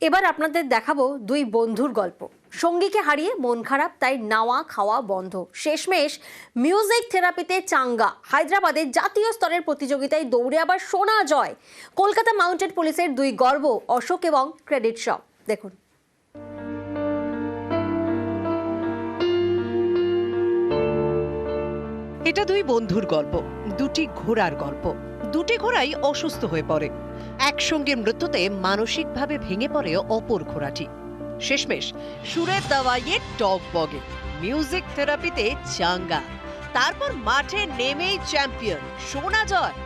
এবার আপনাদের দেখাবো দুই বন্ধুর গল্প। সঙ্গীকে হারিয়ে মন খারাপ, তাই নাওয়া খাওয়া বন্ধ। শেষমেশ মিউজিক থেরাপিতে চাঙ্গা। হায়দ্রাবাদের জাতীয় স্তরের প্রতিযোগিতায় দৌড়ে আবার সোনা জয়। কলকাতা মাউন্টেড পুলিশের দুই গর্ব, অশোক এবং ক্রেডিট শপ। দেখুন। এটা দুই বন্ধুর গল্প, দুটি ঘোড়ার গল্প। দুটি ঘোড়াই অসুস্থ হয়ে পড়ে। একসঙ্গে মৃত্যুতে মানসিকভাবে ভেঙে পড়ে অপর ঘোড়াটি। শেষমেশ সুরের দাওয়াইয়ে টক বগে, মিউজিক থেরাপিতে চাঙ্গা, তারপর মাঠে নেমেই চ্যাম্পিয়ন, সোনা জয়।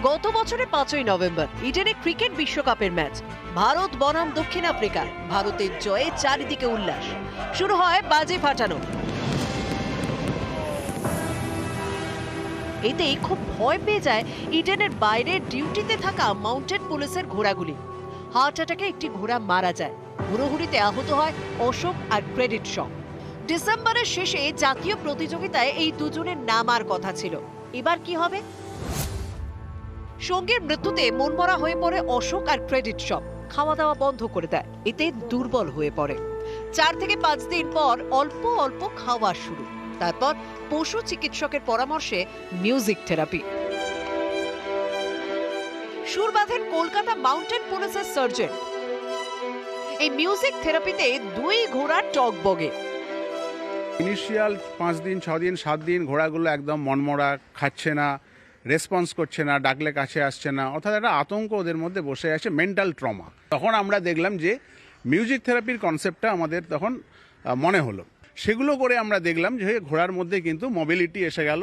গত বছরে 5ই নভেম্বর ইডেনে ক্রিকেট বিশ্বকাপের ম্যাচ। ভারত বনাম দক্ষিণ আফ্রিকা। ভারতের জয়ে চারিদিকে উল্লাস। শুরু হয় বাজি ফাটানো। এতেই খুব ভয় পেয়ে যায় ইডেনের বাইরে ডিউটিতে থাকা মাউন্টেড পুলিশের ঘোড়াগুলি। হার্ট অ্যাটাকে একটি ঘোড়া মারা যায়। হুড়োহুড়িতে আহত হয় অশোক আর ক্রেডিট শপ। ডিসেম্বরের শেষে জাতীয় প্রতিযোগিতায় এই দুজনের নামার কথা ছিল। এবার কি হবে? সঙ্গীর মৃত্যুতে মনমরা হয়ে পড়ে অশোক আর ক্রেডিট শপ। খাওয়া দাওয়া বন্ধ করে দেয়। এতে দুর্বল হয়ে পড়ে। 4 থেকে 5 দিন পর অল্প অল্প খাওয়া শুরু। তারপর পশু চিকিৎসকের পরামর্শে মিউজিক থেরাপি। সুর বাঁধেন কলকাতা মাউন্টেন পুলিশের সার্জন। এই মিউজিক থেরাপিতে দুই ঘোড়া টক বগে। ইনিশিয়াল 5 দিন 6 দিন 7 দিন ঘোড়াগুলো একদম মনমরা, খাচ্ছে না, রেসপন্স করছে না, ডাকলে কাছে আসছে না, অর্থাৎ একটা আতঙ্ক ওদের মধ্যে বসে আছে, মেন্টাল ট্রমা। তখন আমরা দেখলাম যে মিউজিক থেরাপির কনসেপ্টটা আমাদের তখন মনে হলো। সেগুলো করে আমরা দেখলাম যে ঘোড়ার মধ্যে কিন্তু মোবিলিটি এসে গেল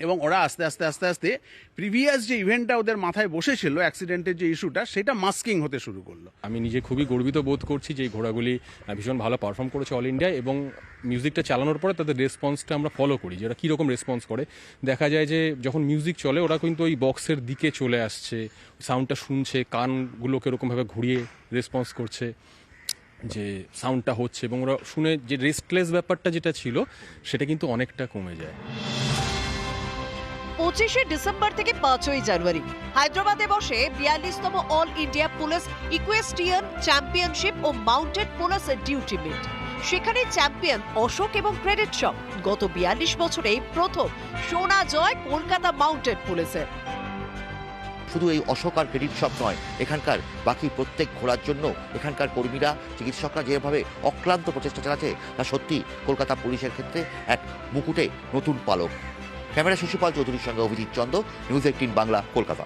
এবং ওরা আস্তে আস্তে আস্তে আস্তে প্রিভিয়াস যে ইভেন্টটা ওদের মাথায় বসেছিল, অ্যাক্সিডেন্টের যে ইস্যুটা, সেটা মাস্কিং হতে শুরু করলো। আমি নিজে খুবই গর্বিত বোধ করছি যে এই ঘোড়াগুলি ভীষণ ভালো পারফর্ম করেছে অল ইন্ডিয়ায়, এবং মিউজিকটা চালানোর পরে তাদের রেসপন্সটা আমরা ফলো করি, যে ওরা কীরকম রেসপন্স করে। দেখা যায় যে যখন মিউজিক চলে ওরা কিন্তু ওই বক্সের দিকে চলে আসছে, সাউন্ডটা শুনছে, কানগুলোকে এরকমভাবে ঘুরিয়ে রেসপন্স করছে যে সাউন্ডটা হচ্ছে, এবং ওরা শুনে যে রেস্টলেস ব্যাপারটা যেটা ছিল সেটা কিন্তু অনেকটা কমে যায়। 25শে ডিসেম্বর থেকে 5ই জানুয়ারি হায়দ্রাবাদে বসে 42তম অল ইন্ডিয়া পুলিশ ইকুয়েস্ট্রিয়ান চ্যাম্পিয়নশিপ ও মাউন্টেড পুলিশ ডিউটি মিট। সেখানে চ্যাম্পিয়ন অশোক এবং ক্রেডিট শপ। গত 42 বছরে প্রথম সোনা জয় কলকাতা মাউন্টেড পুলিশের। শুধু এই অশোক আর ক্রেডিট শপ নয়, এখানকার বাকি প্রত্যেক ঘোড়ার জন্য এখানকার কর্মীরা, চিকিৎসকরা যেভাবে অক্লান্ত প্রচেষ্টা চালাচ্ছে, তা সত্যি কলকাতা পুলিশের ক্ষেত্রে এক মুকুটে নতুন পালক। ক্যামেরা শিশুপাল চৌধুরীর সঙ্গে অভিজিৎ চন্দ, নিউজ 18 বাংলা, কলকাতা।